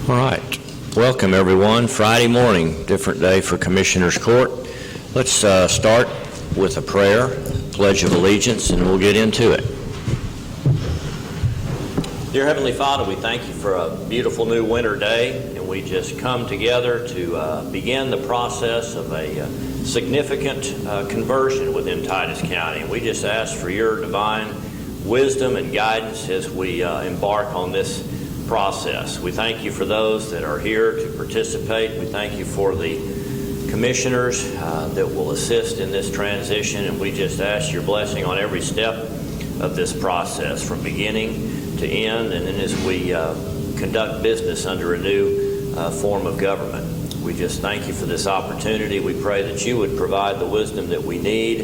All right. Welcome, everyone. Friday morning, different day for Commissioners Court. Let's start with a prayer, Pledge of Allegiance, and we'll get into it. Dear Heavenly Father, we thank you for a beautiful new winter day, and we just come together to begin the process of a significant conversion within Titus County. And we just ask for your divine wisdom and guidance as we embark on this process. We thank you for those that are here to participate. We thank you for the commissioners that will assist in this transition, and we just ask your blessing on every step of this process from beginning to end, and then as we conduct business under a new form of government. We just thank you for this opportunity. We pray that you would provide the wisdom that we need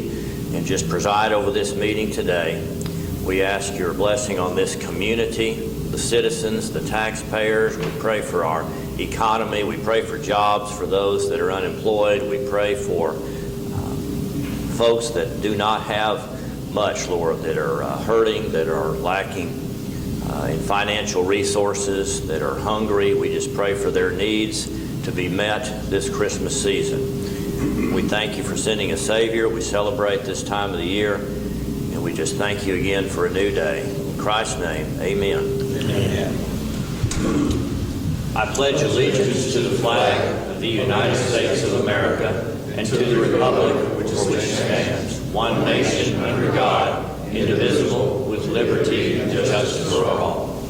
and just preside over this meeting today. We ask your blessing on this community, the citizens, the taxpayers. We pray for our economy. We pray for jobs for those that are unemployed. We pray for folks that do not have much, Lord, that are hurting, that are lacking in financial resources, that are hungry. We just pray for their needs to be met this Christmas season. We thank you for sending a Savior. We celebrate this time of the year, and we just thank you again for a new day. In Christ's name, amen. Amen. I pledge allegiance to the flag of the United States of America and to the republic for which it stands, one nation under God, indivisible, with liberty and justice for all.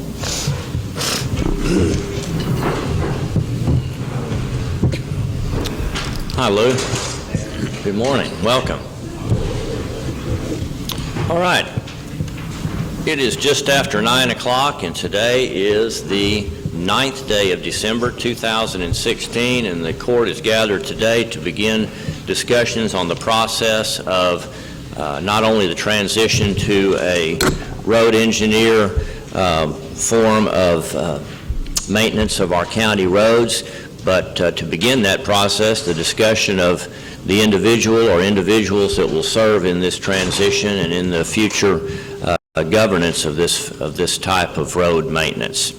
Hi, Lou. Good morning. Welcome. All right. It is just after 9 o'clock, and today is the 9th day of December 2016, and the court is gathered today to begin discussions on the process of not only the transition to a road engineer form of maintenance of our county roads, but to begin that process, the discussion of the individual or individuals that will serve in this transition and in the future governance of this type of road maintenance.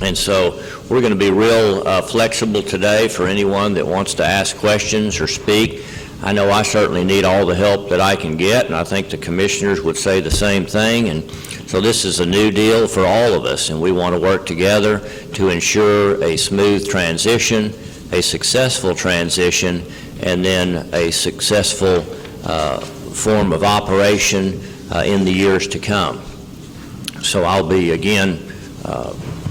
And so we're going to be real flexible today for anyone that wants to ask questions or speak. I know I certainly need all the help that I can get, and I think the commissioners would say the same thing. And so this is a new deal for all of us, and we want to work together to ensure a smooth transition, a successful transition, and then a successful form of operation in the years to come. So I'll be, again,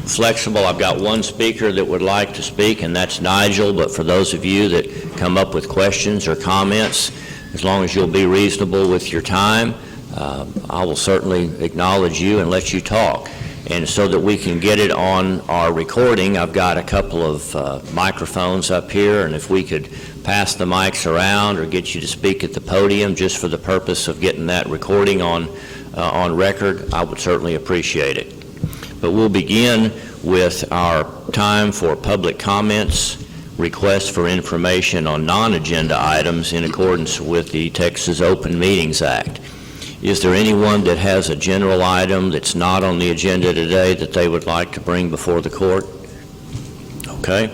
flexible. I've got one speaker that would like to speak, and that's Nigel, but for those of you that come up with questions or comments, as long as you'll be reasonable with your time, I will certainly acknowledge you and let you talk. And so that we can get it on our recording, I've got a couple of microphones up here, and if we could pass the mics around or get you to speak at the podium just for the purpose of getting that recording on record, I would certainly appreciate it. But we'll begin with our time for public comments, requests for information on non-agenda items in accordance with the Texas Open Meetings Act. Is there anyone that has a general item that's not on the agenda today that they would like to bring before the court? Okay.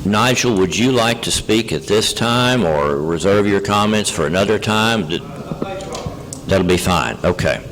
Nigel, would you like to speak at this time or reserve your comments for another time? That'll be fine. Okay.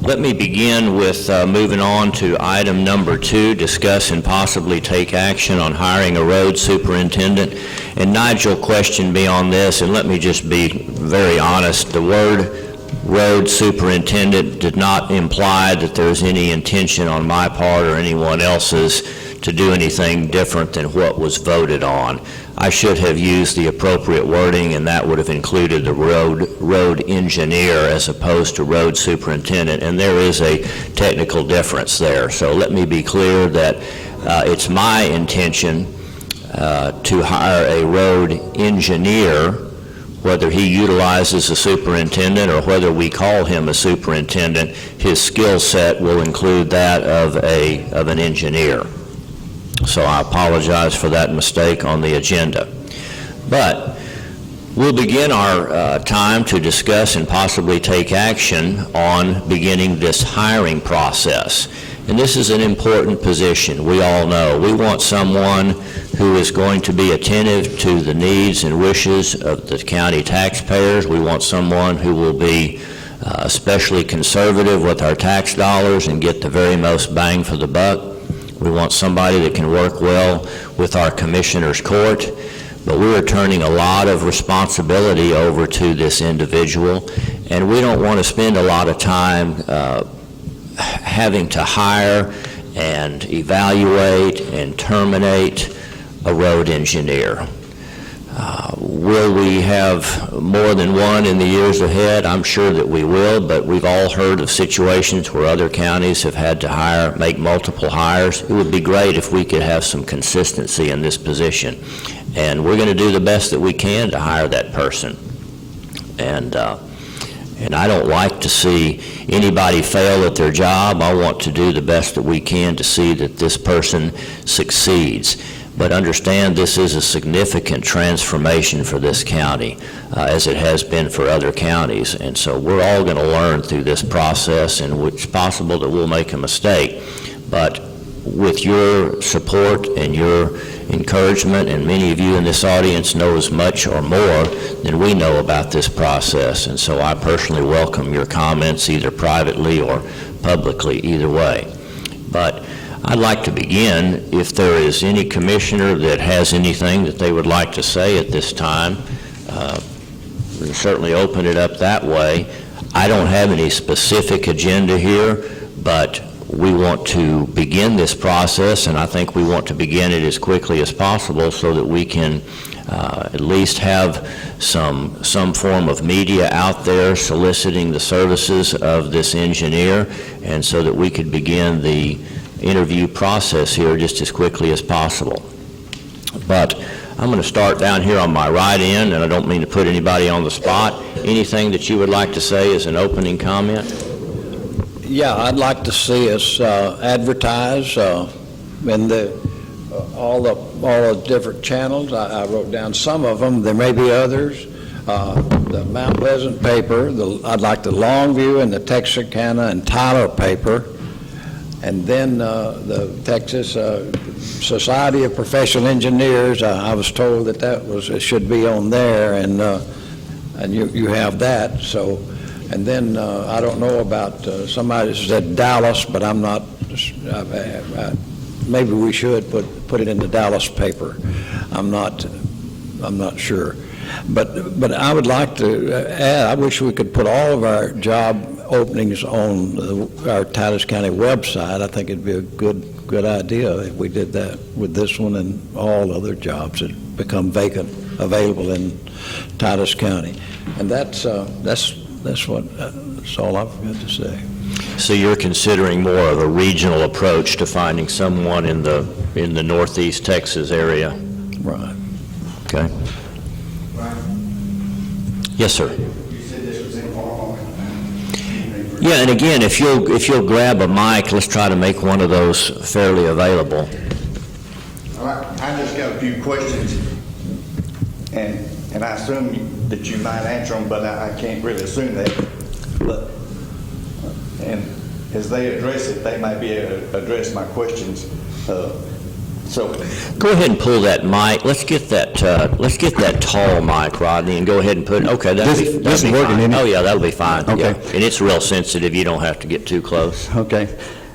Let me begin with moving on to item number 2, discuss and possibly take action on hiring a road superintendent. And Nigel questioned me on this, and let me just be very honest. The word road superintendent did not imply that there's any intention on my part or anyone else's to do anything different than what was voted on. I should have used the appropriate wording, and that would have included the road engineer as opposed to road superintendent, and there is a technical difference there. So let me be clear that it's my intention to hire a road engineer, whether he utilizes a superintendent or whether we call him a superintendent. His skill set will include that of an engineer. So I apologize for that mistake on the agenda. But we'll begin our time to discuss and possibly take action on beginning this hiring process. And this is an important position, we all know. We want someone who is going to be attentive to the needs and wishes of the county taxpayers. We want someone who will be especially conservative with our tax dollars and get the very most bang for the buck. We want somebody that can work well with our Commissioner's Court, but we are turning a lot of responsibility over to this individual, and we don't want to spend a lot of time having to hire and evaluate and terminate a road engineer. Will we have more than one in the years ahead? I'm sure that we will, but we've all heard of situations where other counties have had to make multiple hires. It would be great if we could have some consistency in this position. And we're going to do the best that we can to hire that person. And I don't like to see anybody fail at their job. I want to do the best that we can to see that this person succeeds. But understand this is a significant transformation for this county, as it has been for other counties. And so we're all going to learn through this process, and it's possible that we'll make a mistake. But with your support and your encouragement, and many of you in this audience know as much or more than we know about this process. And so I personally welcome your comments, either privately or publicly, either way. But I'd like to begin, if there is any commissioner that has anything that they would like to say at this time, we can certainly open it up that way. I don't have any specific agenda here, but we want to begin this process, and I think we want to begin it as quickly as possible so that we can at least have some form of media out there soliciting the services of this engineer, and so that we could begin the interview process here just as quickly as possible. But I'm going to start down here on my right end, and I don't mean to put anybody on the spot. Anything that you would like to say as an opening comment? Yeah, I'd like to see us advertise in all the different channels. I wrote down some of them. There may be others. The Mount Pleasant paper. I'd like the Longview and the Texarkana and Tyler paper. And then the Texas Society of Professional Engineers, I was told that it should be on there, and you have that. So, and then I don't know about somebody said Dallas, but I'm not. Maybe we should put it in the Dallas paper. I'm not sure. But I would like to add. I wish we could put all of our job openings on our Titus County website. I think it'd be a good idea if we did that with this one and all other jobs that become vacant available in Titus County. And that's all I've got to say. So you're considering more of a regional approach to finding someone in the Northeast Texas area? Right. Okay. Right. Yes, sir. You said this was informal. Yeah, and again, if you'll grab a mic, let's try to make one of those fairly available. All right, I just got a few questions, and I assume that you might answer them, but I can't really assume that. But and as they address it, they might be able to address my questions. So go ahead and pull that mic. Let's get that tall mic, Rodney, and go ahead and put it. Okay, that'll be working, fine. isn't it? Oh yeah, that'll be fine. Okay. Yeah. And it's real sensitive. You don't have to get too close. okay.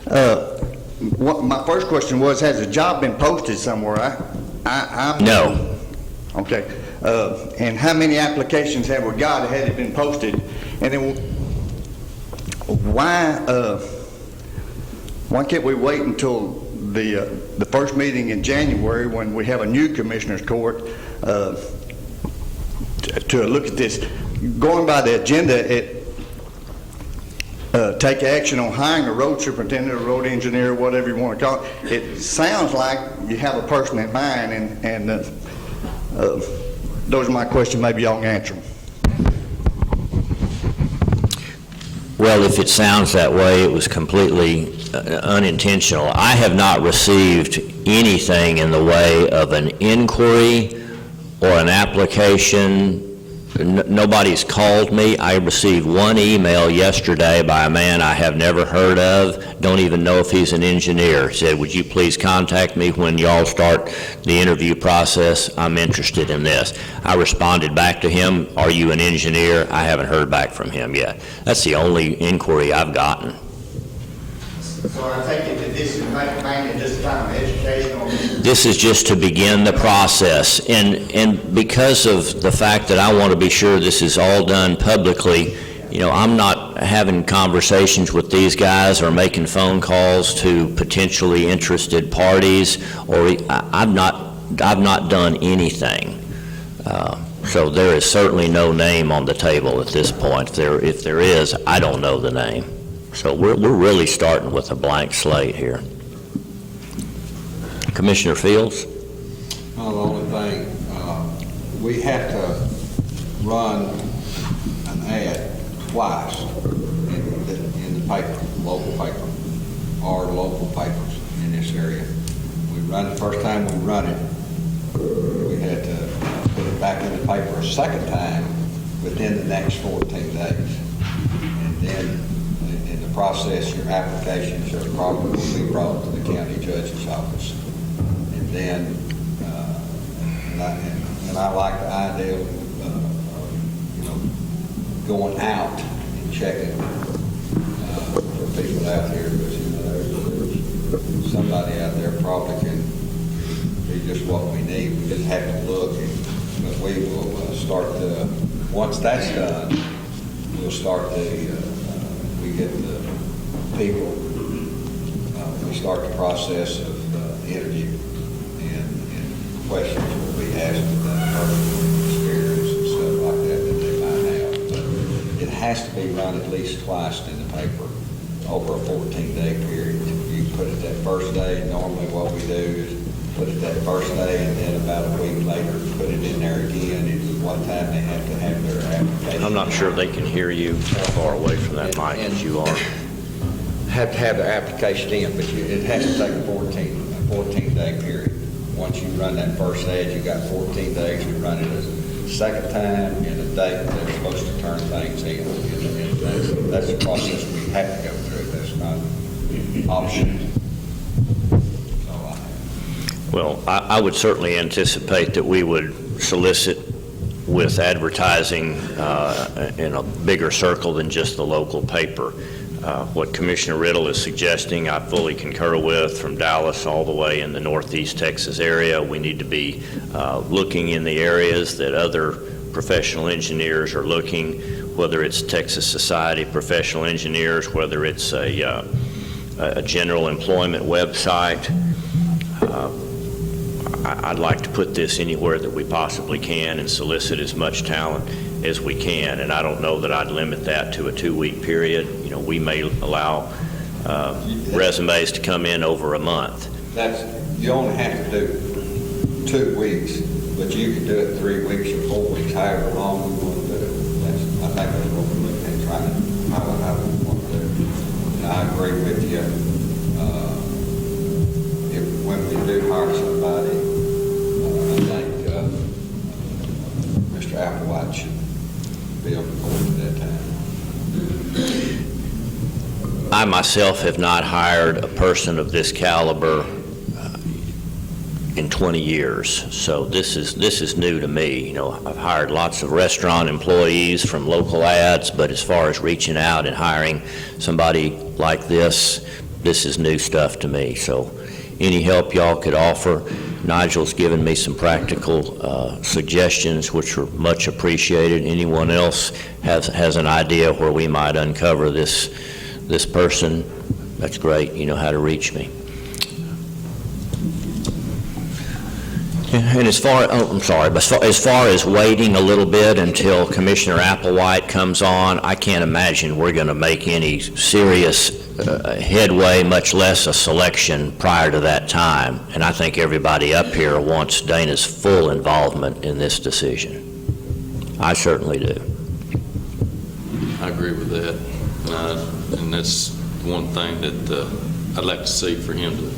My first question was: has a job been posted somewhere? I'm No. Okay. And how many applications have we got? Had it been posted? And then why can't we wait until the first meeting in January when we have a new commissioner's court to look at this? Going by the agenda, take action on hiring a road superintendent, a road engineer, whatever you want to call it. It sounds like you have a person in mind, and those are my questions. Maybe y'all can answer them. Well, if it sounds that way, it was completely unintentional. I have not received anything in the way of an inquiry or an application Nobody's called me. I received one email yesterday by a man I have never heard of, don't even know if he's an engineer. He said, would you please contact me when y'all start the interview process? I'm interested in this. I responded back to him, are you an engineer? I haven't heard back from him yet. That's the only inquiry I've gotten. So I take it that this is mainly just kind of educational? This is just to begin the process, and because of the fact that I want to be sure this is all done publicly, you know, I'm not having conversations with these guys or making phone calls to potentially interested parties, or I've not done anything. So there is certainly no name on the table at this point. If there is, I don't know the name. So we're really starting with a blank slate here. Commissioner Fields? Well, the only thing, we have to run an ad twice in the paper, local paper, or local papers in this area. We run the first time we run it, we had to put it back in the paper a second time within the next 14 days. And then in the process, your applications are probably will be brought to the county judge's office. And then, and I like the idea of, you know, going out and checking for people out here, because, you know, there's somebody out there probably can be just what we need. We just have to look, but we will start the, once that's done, we'll start we get the people, we start the process of interview, and questions will be asked about personal experience and stuff like that they might have. But it has to be run at least twice in the paper over a 14-day period. You put it that first day, normally what we do is put it that first day, and then about a week later, put it in there again, and what time they have to have their application. I'm not sure they can hear you far away from that mic as you are. Have to have their application in, but it has to take a 14-day period. Once you run that first ad, you got 14 days. You run it a second time in a date that they're supposed to turn things in. And that's the process we have to go through. That's not optional. Well, I would certainly anticipate that we would solicit with advertising in a bigger circle than just the local paper. What Commissioner Riddle is suggesting, I fully concur with, from Dallas all the way in the Northeast Texas area. We need to be looking in the areas that other professional engineers are looking, whether it's Texas Society of Professional Engineers, whether it's a general employment website. I'd like to put this anywhere that we possibly can and solicit as much talent as we can, and I don't know that I'd limit that to a 2-week period. You know, we may allow resumes to come in over a month. You only have to do 2 weeks, but you can do it 3 weeks or 4 weeks, however long you want to do it. I think that's what we're looking at trying to, how we want to do it. And I agree with you. When we do hire somebody, I think Mr. Applewhite should be on the board at that time. I myself have not hired a person of this caliber in 20 years, so this is new to me. You know, I've hired lots of restaurant employees from local ads, but as far as reaching out and hiring somebody like this is new stuff to me. So any help y'all could offer. Nigel's given me some practical suggestions, which are much appreciated. Anyone else has an idea where we might uncover this person, that's great. You know how to reach me. And as far as waiting a little bit until Commissioner Applewhite comes on, I can't imagine we're going to make any serious headway, much less a selection prior to that time. And I think everybody up here wants Dana's full involvement in this decision. I certainly do. I agree with that. And that's one thing that I'd like to see for him to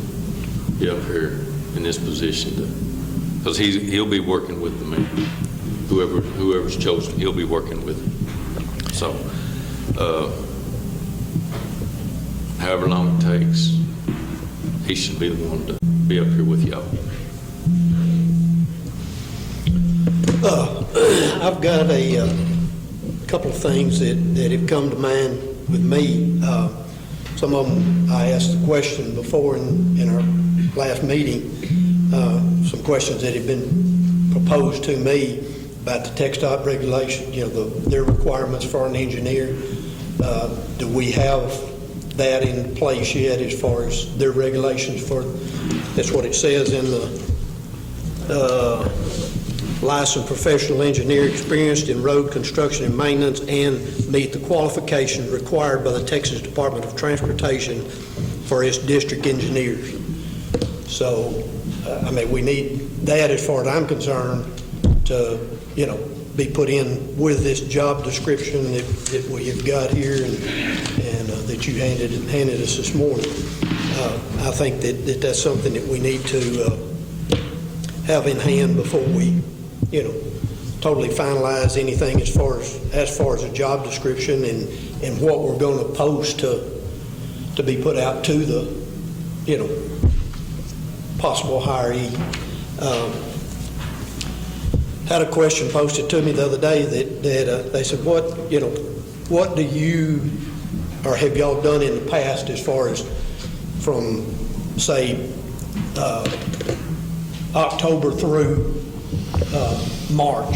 be up here in this position, because he'll be working with the mayor. whoever's chosen, he'll be working with him. So, however long it takes, he should be the one to be up here with y'all. I've got a couple of things that have come to mind with me. Some of them I asked the question before in our last meeting, some questions that have been proposed to me about the TxDOT regulation, their requirements for an engineer. Do we have that in place yet as far as their regulations for, that's what it says in the licensed professional engineer experienced in road construction and maintenance and meet the qualifications required by the Texas Department of Transportation for its district engineers. So, we need that, as far as I'm concerned, to, be put in with this job description that we have got here and that you handed us this morning. I think that's something that we need to have in hand before we, totally finalize anything as far as a job description and what we're going to post to be put out to the, possible hiree. Had a question posted to me the other day that they said, what do you, or have y'all done in the past as far as from, say, October through March?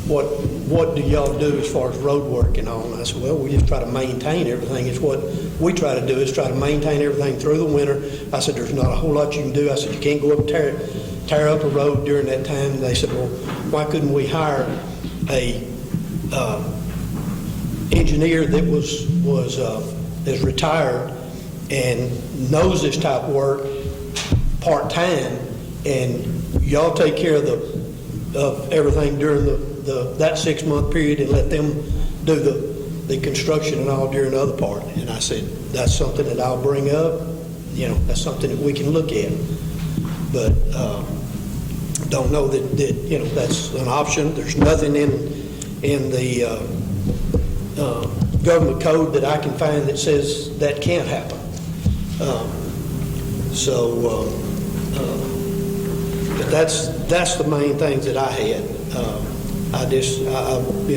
What do y'all do as far as road work and all? And I said, well, we just try to maintain everything. It's what we try to do, is try to maintain everything through the winter. I said, there's not a whole lot you can do. I said, you can't go up and tear up a road during that time. And they said, well, why couldn't we hire a engineer that is retired and knows this type of work part-time, and y'all take care of everything during that 6-month period and let them do the construction and all during the other part. And I said, that's something that I'll bring up. That's something that we can look at. But don't know that that's an option. There's nothing in the government code that I can find that says that can't happen. But that's the main things that I had. I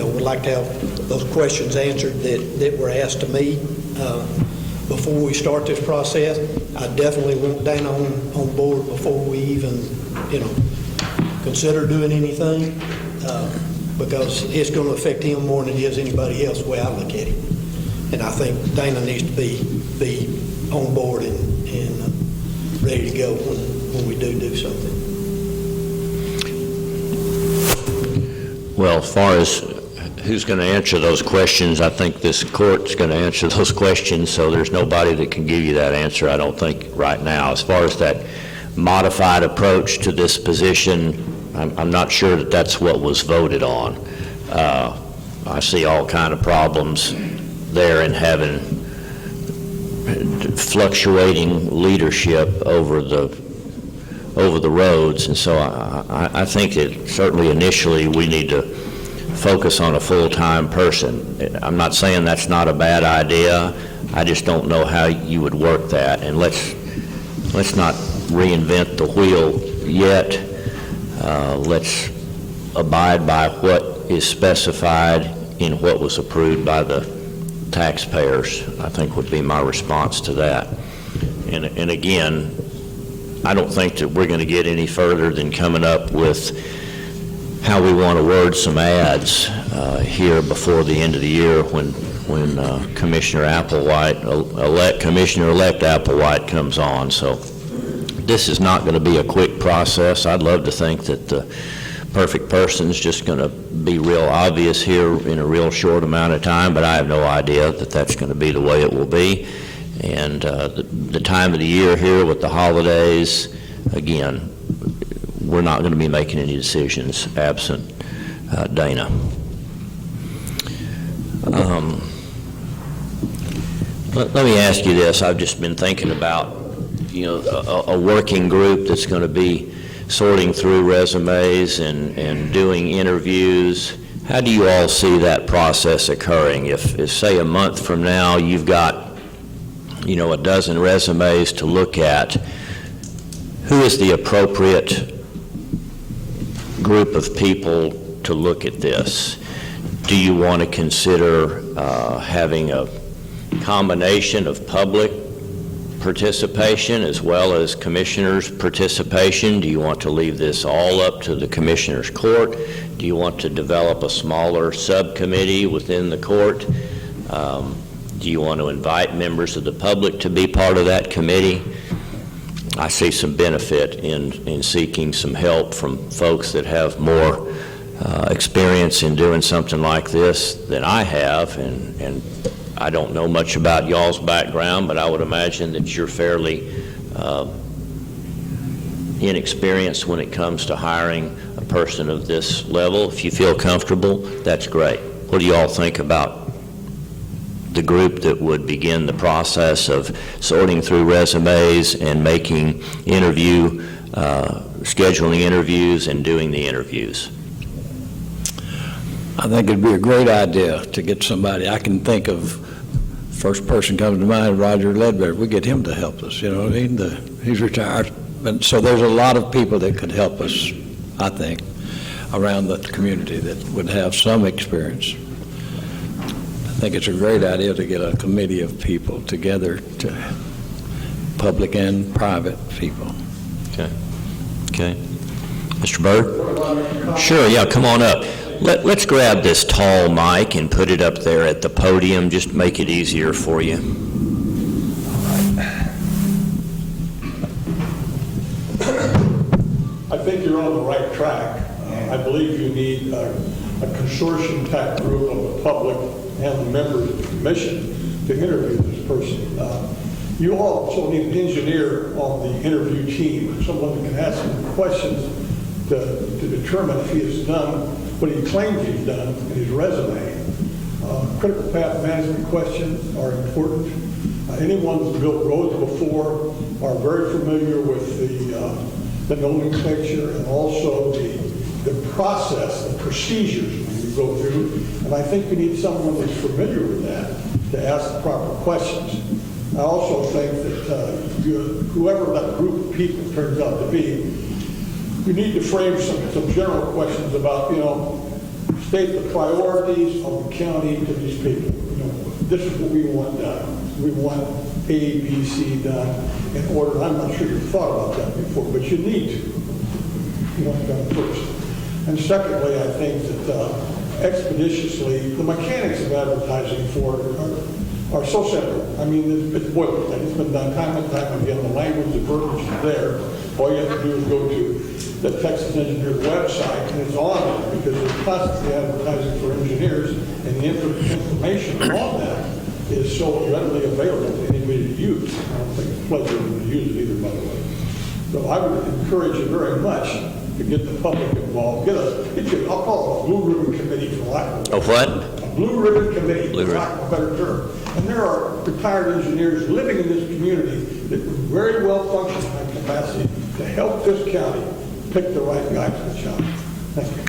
would like to have those questions answered that were asked to me before we start this process. I definitely want Dana on board before we even, consider doing anything, because it's going to affect him more than it is anybody else, the way I look at it. And I think Dana needs to be on board and ready to go when we do something. Well, as far as who's going to answer those questions, I think this court's going to answer those questions, so there's nobody that can give you that answer, I don't think, right now. As far as that modified approach to this position, I'm not sure that that's what was voted on. I see all kind of problems there in having fluctuating leadership over the roads, and so I think that certainly initially we need to focus on a full-time person. I'm not saying that's not a bad idea. I just don't know how you would work that, and let's not reinvent the wheel yet. Let's abide by what is specified in what was approved by the taxpayers, I think would be my response to that. And again, I don't think that we're going to get any further than coming up with how we want to word some ads here before the end of the year when Commissioner Commissioner-elect Applewhite comes on. So this is not going to be a quick process. I'd love to think that the perfect person is just going to be real obvious here in a real short amount of time, but I have no idea that that's going to be the way it will be. And the time of the year here with the holidays, again, we're not going to be making any decisions absent Dana. Let me ask you this. I've just been thinking about, a working group that's going to be sorting through resumes and doing interviews. How do you all see that process occurring? If say, a month from now, you've got, a dozen resumes to look at, who is the appropriate group of people to look at this? Do you want to consider having a combination of public participation as well as commissioners' participation? Do you want to leave this all up to the commissioners' court? Do you want to develop a smaller subcommittee within the court? Do you want to invite members of the public to be part of that committee? I see some benefit in seeking some help from folks that have more experience in doing something like this than I have, and I don't know much about y'all's background, but I would imagine that you're fairly inexperienced when it comes to hiring a person of this level. If you feel comfortable, that's great. What do you all think about the group that would begin the process of sorting through resumes and making scheduling interviews and doing the interviews? I think it'd be a great idea to get somebody. I can think of, first person comes to mind, Roger Ledbetter. We get him to help us, he's retired. But, so there's a lot of people that could help us, I think, around the community that would have some experience. I think it's a great idea to get a committee of people together, to public and private people. Okay. Mr. Byrd? Sure, yeah, come on up. Let's grab this tall mic and put it up there at the podium, just make it easier for you. I think you're on the right track. I believe you need a consortium-type group of the public and the members of the commission to interview this person. You also need an engineer on the interview team, someone that can ask him questions to determine if he has done what he claims he's done in his resume. Critical path management questions are important. Anyone who's built roads before are very familiar with the nomenclature and also the process, the procedures we go through. And I think we need someone that's familiar with that to ask the proper questions. I also think that whoever that group of people turns out to be, you need to frame some general questions about, state the priorities of the county to these people. This is what we want done. We want A, B, C done in order. I'm not sure you've thought about that before, but you need to. You want it done first. And secondly, I think that expeditiously, the mechanics of advertising for it are so simple. I mean, it's boilerplate. It's been done time and time again. The language, the verbiage is there. All you have to do is go to the Texas Engineers website, and it's on there because they're constantly advertising for engineers, and the information on that is so readily available to anybody to use. I don't think it's pleasurable to use it either, by the way. So I would encourage you very much to get the public involved. I'll call it a blue ribbon committee for lack of A what? A blue ribbon committee, Blue for lack of a better term. And there are retired engineers living in this community that would very well function in that capacity to help this county pick the right guy for the job. Thank you.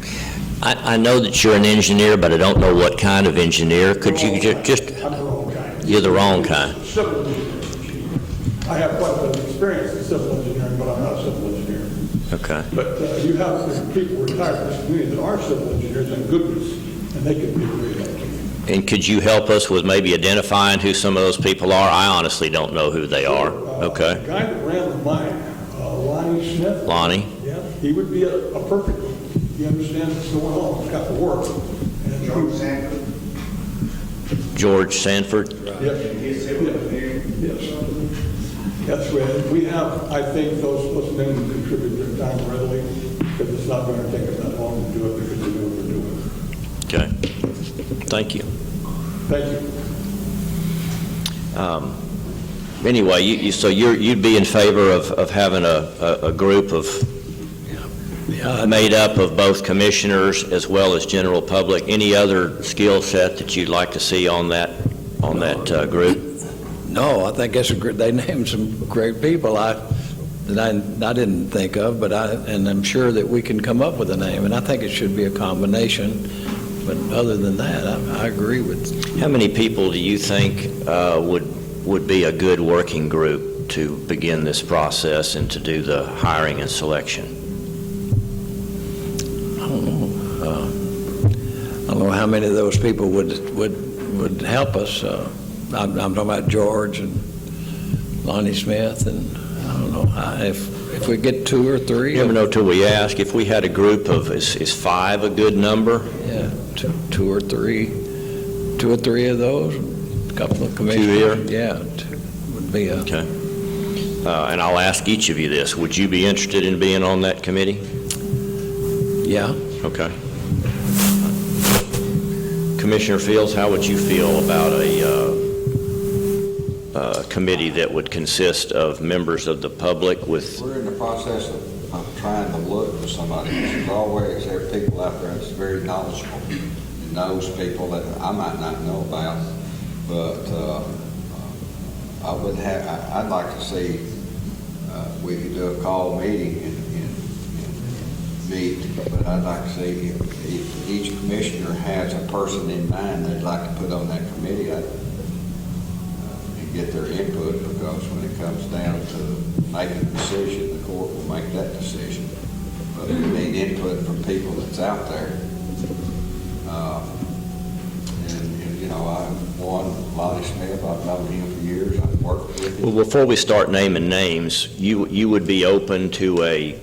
I know that you're an engineer, but I don't know what kind of engineer. Could you just... I'm the wrong kind. You're the wrong kind. Civil engineering. I have quite a bit of experience in civil engineering, but I'm not a civil engineer. Okay. But you have people retired in this community that are civil engineers and good ones, and they could be a great help to you. And could you help us with maybe identifying who some of those people are? I honestly don't know who they are. Okay. The guy that ran the mine, Lonnie Smith. Lonnie? Yeah, he would be a perfect one. He understands what's going on. He's got the work. And George Sanford. George Sanford? Yes. That's right. We have, I think, those men who contribute their time readily, because it's not going to take them that long to do it because they know what they're doing. Okay. Thank you. Thank you. Anyway, so you'd be in favor of having a group of made up of both commissioners as well as general public. Any other skill set that you'd like to see on that group? No, I think that's they named some great people. that I didn't think of, and I'm sure that we can come up with a name, and I think it should be a combination. But other than that, I agree with. How many people do you think would be a good working group to begin this process and to do the hiring and selection? I don't know. I don't know how many of those people would help us. I'm talking about George and Lonnie Smith, and I don't know if we get 2 or 3. You never know till we ask. If we had a group of, is 5 a good number? Yeah, two or three of those, a couple of commissioners. Yeah, would be a. Okay. And I'll ask each of you this. Would you be interested in being on that committee? Yeah. Okay. Commissioner Fields, how would you feel about a committee that would consist of members of the public with... We're in the process of trying to look for somebody. There's always there are people out there that's very knowledgeable and knows people that I might not know about, but I'd like to see we could do a call meeting and meet, but I'd like to see if each commissioner has a person in mind they'd like to put on that committee. Get their input, because when it comes down to making a decision, the court will make that decision. But we need input from people that's out there. And you know, Lonnie Smith, I've known him for years. I've worked with him. Well, before we start naming names, you would be open to a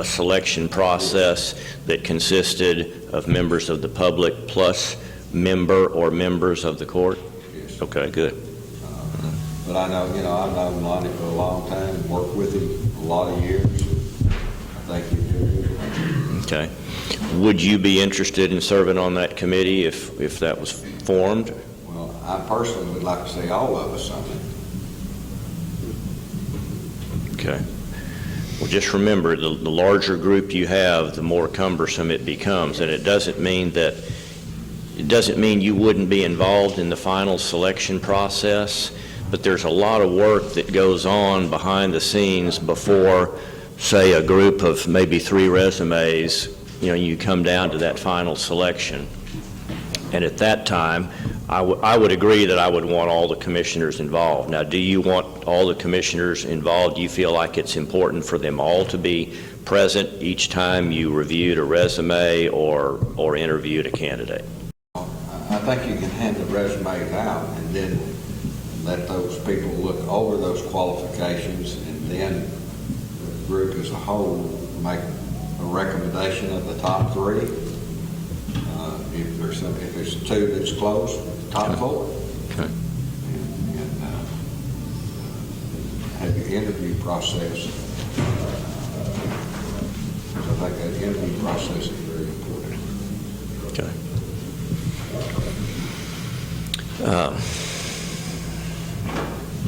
selection process that consisted of members of the public plus member or members of the court? Yes. Okay, good. But I know, I've known Lonnie for a long time, worked with him a lot of years. I think he'd do it. Okay. Would you be interested in serving on that committee if that was formed? Well, I personally would like to see all of us on it. Okay. Well, just remember, the larger group you have, the more cumbersome it becomes, and it doesn't mean you wouldn't be involved in the final selection process, but there's a lot of work that goes on behind the scenes before, say, a group of maybe 3 resumes, you come down to that final selection. And at that time, I would agree that I would want all the commissioners involved. Now, do you want all the commissioners involved? Do you feel like it's important for them all to be present each time you reviewed a resume or interviewed a candidate? I think you can hand the resumes out and then let those people look over those qualifications, and then the group as a whole make a recommendation of the top 3. If there's 2 that's close, top 4. Okay. And have your interview process. I think that interview process is very important. Okay.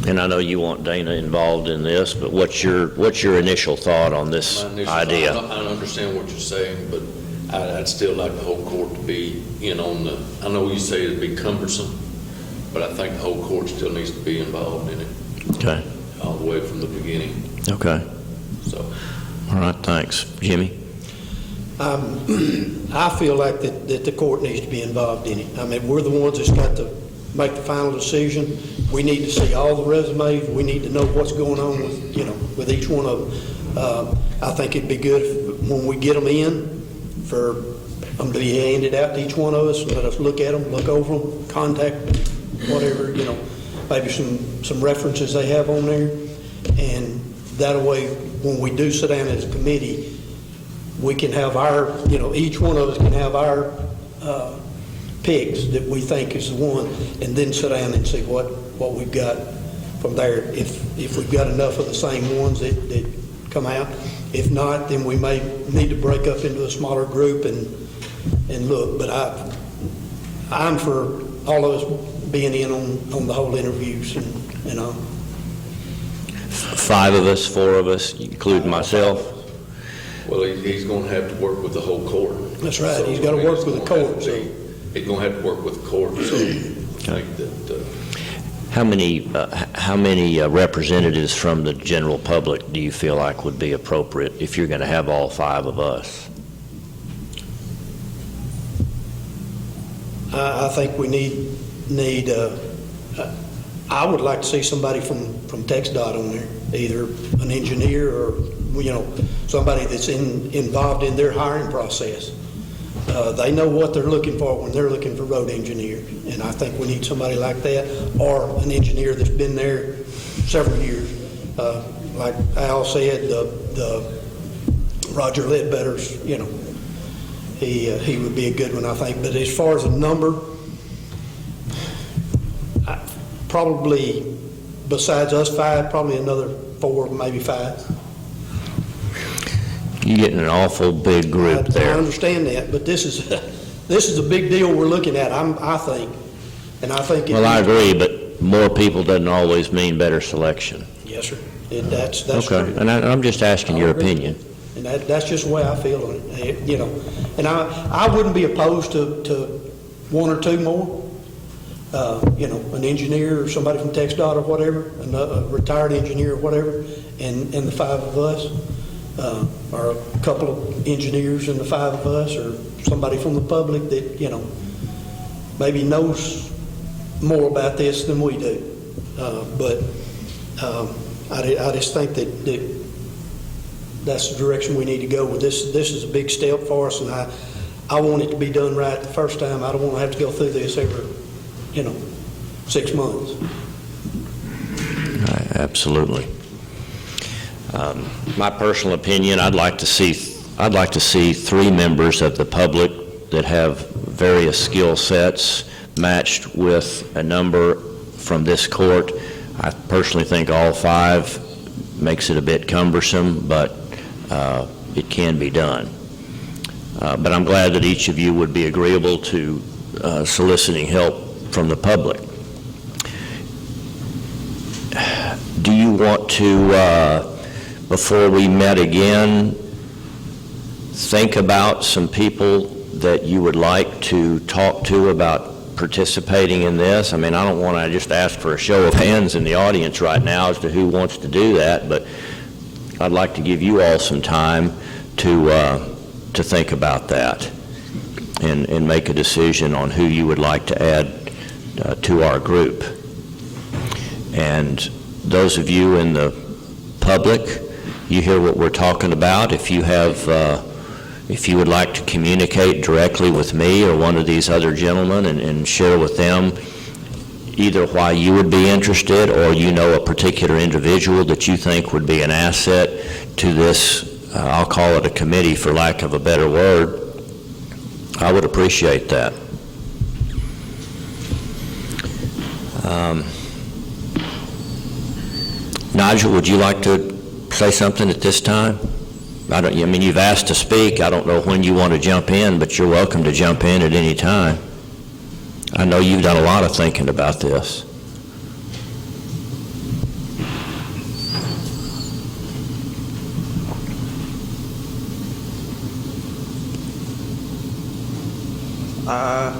And I know you want Dana involved in this, but what's your initial thought on this idea? I understand what you're saying, but I'd still like the whole court to be in on the, I know you say it'd be cumbersome, but I think the whole court still needs to be involved in it. Okay. All the way from the beginning. Okay. So. All right, thanks. Jimmy? I feel like that the court needs to be involved in it. I mean, we're the ones that's got to make the final decision. We need to see all the resumes. We need to know what's going on with each one of them. I think it'd be good when we get them in for them to be handed out to each one of us, let us look at them, look over them, contact whatever, maybe some references they have on there. And that way, when we do sit down as a committee, we can have our, each one of us can have our picks that we think is the one, and then sit down and see what we've got from there. If we've got enough of the same ones that come out. If not, then we may need to break up into a smaller group and look. But I'm for all of us being in on the whole interviews and all. 5 of us, 4 of us, including myself? Well, he's going to have to work with the whole court. That's right. He's got to work with the court. He's going to have to work with the court. So I think that. How many representatives from the general public do you feel like would be appropriate if you're going to have all 5 of us? I think we need. I would like to see somebody from TxDOT on there, either an engineer or somebody that's involved in their hiring process. They know what they're looking for when they're looking for road engineers, and I think we need somebody like that, or an engineer that's been there several years. Like Al said, the Roger Ledbetter's, he would be a good one, I think. But as far as a number, probably besides us 5, probably another 4, maybe 5. You're getting an awful big group there. I understand that, but this is a big deal we're looking at. I think, and I think. Well, I agree, but more people doesn't always mean better selection. Yes, sir. That's Okay, true. and I'm just asking your opinion. And that's just the way I feel on it. And I wouldn't be opposed to 1 or 2 more. An engineer or somebody from TxDOT or whatever, a retired engineer or whatever, and the 5 of us. Or a couple of engineers and the 5 of us, or somebody from the public that, maybe knows more about this than we do. But I just think that's the direction we need to go with this. This is a big step for us, and I want it to be done right the first time. I don't want to have to go through this every, 6 months. Absolutely. My personal opinion, I'd like to see 3 members of the public that have various skill sets matched with a number from this court. I personally think all 5 makes it a bit cumbersome, but it can be done. But I'm glad that each of you would be agreeable to soliciting help from the public. Do you want to, before we met again, think about some people that you would like to talk to about participating in this? I mean, I don't want to just ask for a show of hands in the audience right now as to who wants to do that, but I'd like to give you all some time to think about that and make a decision on who you would like to add to our group. And those of you in the public, you hear what we're talking about. If you would like to communicate directly with me or one of these other gentlemen and share with them either why you would be interested, or a particular individual that you think would be an asset to this, I'll call it a committee for lack of a better word, I would appreciate that. Nigel, would you like to say something at this time? You've asked to speak. I don't know when you want to jump in, but you're welcome to jump in at any time. I know you've done a lot of thinking about this.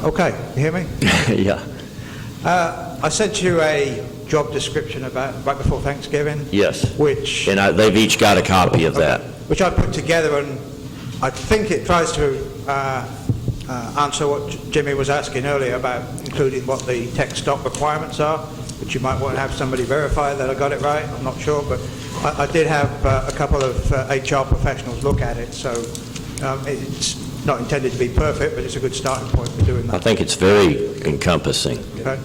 Okay, you hear me? Yeah. I sent you a job description right before Thanksgiving. Yes. Which... And they've each got a copy of that. Which I put together, and I think it tries to answer what Jimmy was asking earlier about including what the TxDOT requirements are, which you might want to have somebody verify that I got it right. I'm not sure, but I did have a couple of HR professionals look at it, so it's not intended to be perfect, but it's a good starting point for doing that. I think it's very encompassing. Okay.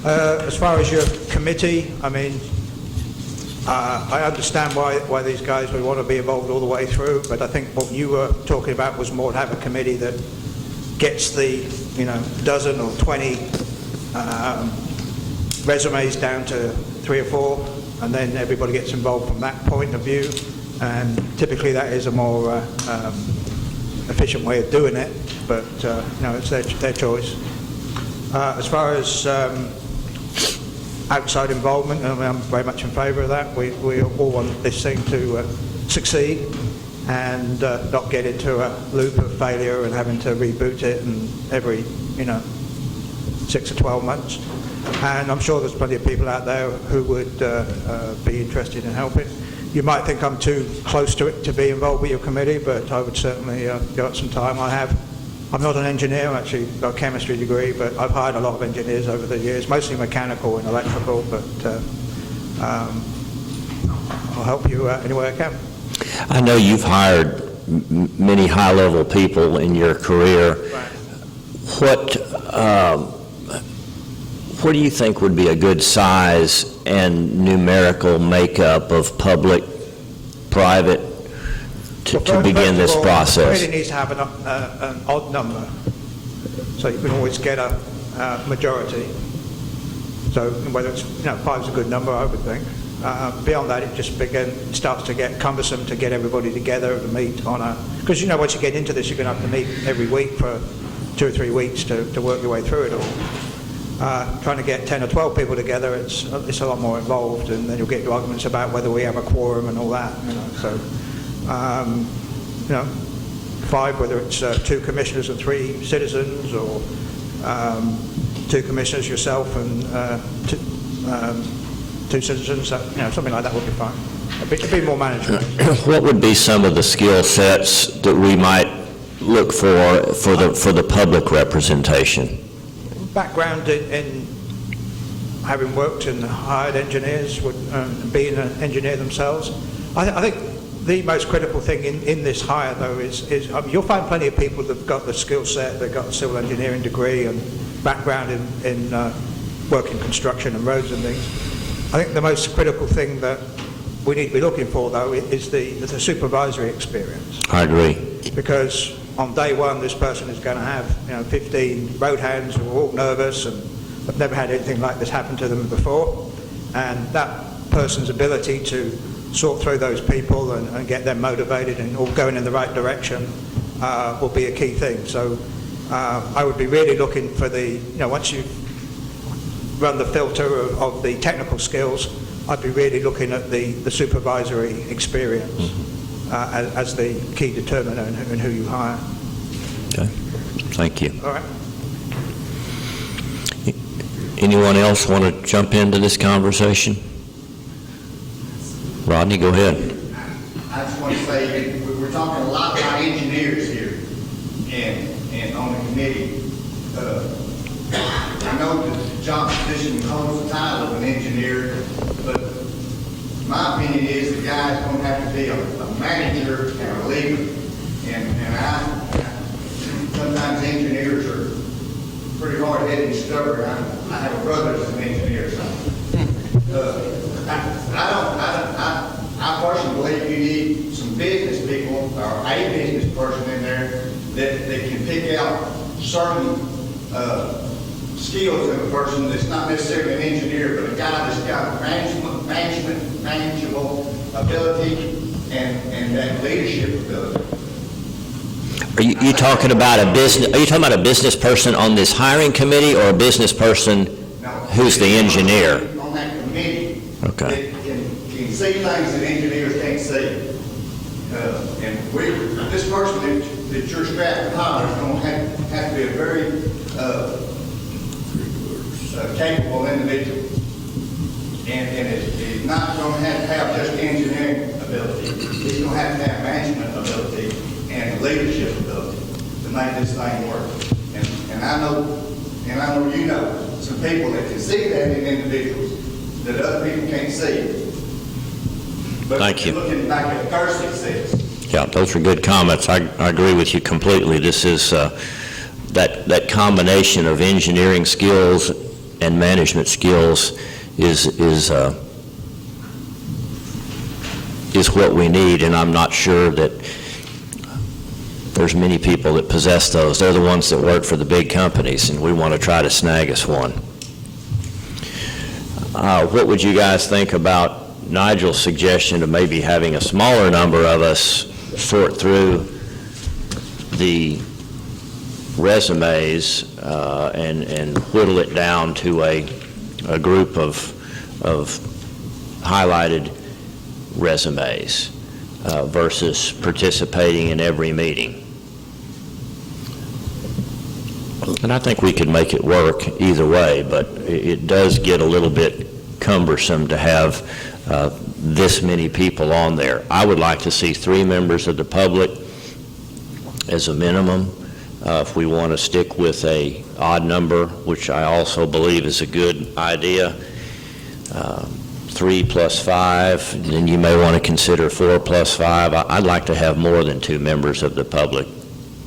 As far as your committee, I understand why these guys would want to be involved all the way through, but I think what you were talking about was more to have a committee that gets the, dozen or 20 resumes down to 3 or 4, and then everybody gets involved from that point of view. And typically that is a more efficient way of doing it, but it's their choice. As far as outside involvement, I'm very much in favour of that. We all want this thing to succeed and not get into a loop of failure and having to reboot it and every 6 or 12 months. And I'm sure there's plenty of people out there who would be interested in helping. You might think I'm too close to it to be involved with your committee, but I would certainly give it some time. I'm not an engineer, I've actually got a chemistry degree, but I've hired a lot of engineers over the years, mostly mechanical and electrical, but I'll help you any way I can. I know you've hired many high-level people in your career. Right. What do you think would be a good size and numerical makeup of public, private, to begin this process? It really needs to have an odd number, so you can always get a majority. So whether it's, 5 is a good number, I would think. Beyond that, it just starts to get cumbersome to get everybody together to meet on because once you get into this, you're going to have to meet every week for 2 or 3 weeks to work your way through it all. Trying to get 10 or 12 people together, it's a lot more involved, and then you'll get into arguments about whether we have a quorum and all that. So 5, whether it's 2 commissioners and 3 citizens, or 2 commissioners, yourself, and 2 citizens. Something like that would be fine. It'd be more manageable. What would be some of the skill sets that we might look for the public representation? Background in having worked and hired engineers, being an engineer themselves. I think the most critical thing in this hire, though, is you'll find plenty of people that've got the skill set, they've got a civil engineering degree and background in working construction and roads and things. I think the most critical thing that we need to be looking for, though, is the supervisory experience. I agree. Because on day one, this person is going to have 15 road hands who are all nervous and have never had anything like this happen to them before, and that person's ability to sort through those people and get them motivated and all going in the right direction will be a key thing. So I would be really looking for once you run the filter of the technical skills, I'd be really looking at the supervisory experience as the key determinant in who you hire. Okay, thank you. All right. Anyone else want to jump into this conversation? Rodney, go ahead. I just want to say, we're talking a lot about engineers here and on the committee. I know the job position holds the title of an engineer, but my opinion is the guy's going to have to be a manager and a leader. And sometimes engineers are pretty hard-headed and stubborn. I have a brother that's an engineer, so I personally believe you need some business people or a business person in there that can pick out certain skills in a person that's not necessarily an engineer, but a guy that's got manageable ability and that leadership ability. Are you talking about a business? Are you talking about a business person on this hiring committee, or a business person who's the engineer? On that committee, Okay. that can see things that engineers can't see. And this person that you're strapped to hire is going to have to be a very capable individual. And it's not going to have just engineering ability. It's going to have management ability and leadership ability to make this thing work. And I know some people that can see that in individuals that other people can't see. But Thank you. Looking back at their success. Yeah, those are good comments. I agree with you completely. This is that combination of engineering skills and management skills is what we need, and I'm not sure that there's many people that possess those. They're the ones that work for the big companies, and we want to try to snag us one. What would you guys think about Nigel's suggestion of maybe having a smaller number of us sort through the resumes and whittle it down to a group of highlighted resumes versus participating in every meeting? And I think we could make it work either way, but it does get a little bit cumbersome to have this many people on there. I would like to see 3 members of the public as a minimum. If we want to stick with a odd number, which I also believe is a good idea, 3 plus 5, then you may want to consider 4 plus 5. I'd like to have more than 2 members of the public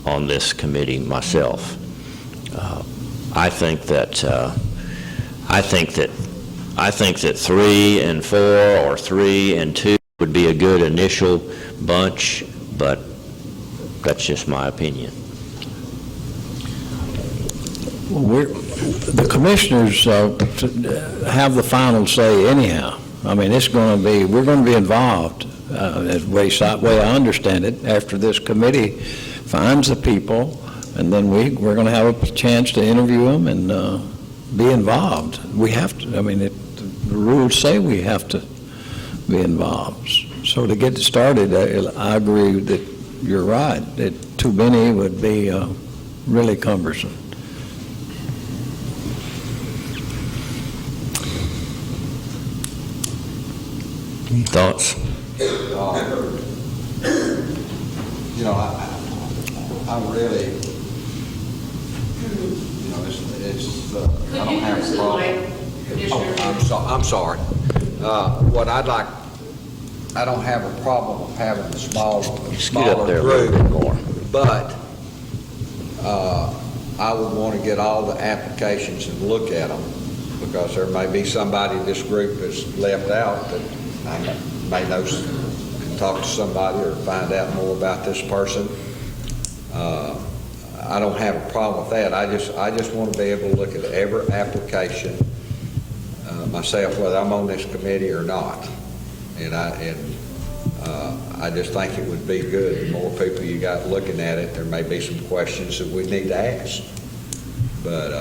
on this committee myself. I think that 3 and 4 or 3 and 2 would be a good initial bunch, but that's just my opinion. The commissioners have the final say anyhow. I mean, we're going to be involved, the way I understand it, after this committee finds the people, and then we're going to have a chance to interview them and be involved. We have to, the rules say we have to be involved. So to get started, I agree that you're right, that too many would be really cumbersome. Thoughts? I really, I don't have a problem. I'm sorry. What I'd like, I don't have a problem with having a smaller group, but I would want to get all the applications and look at them, because there may be somebody in this group that's left out that I may know, can talk to somebody or find out more about this person. I don't have a problem with that. I just want to be able to look at every application myself, whether I'm on this committee or not. And I just think it would be good. The more people you got looking at it, there may be some questions that we need to ask. But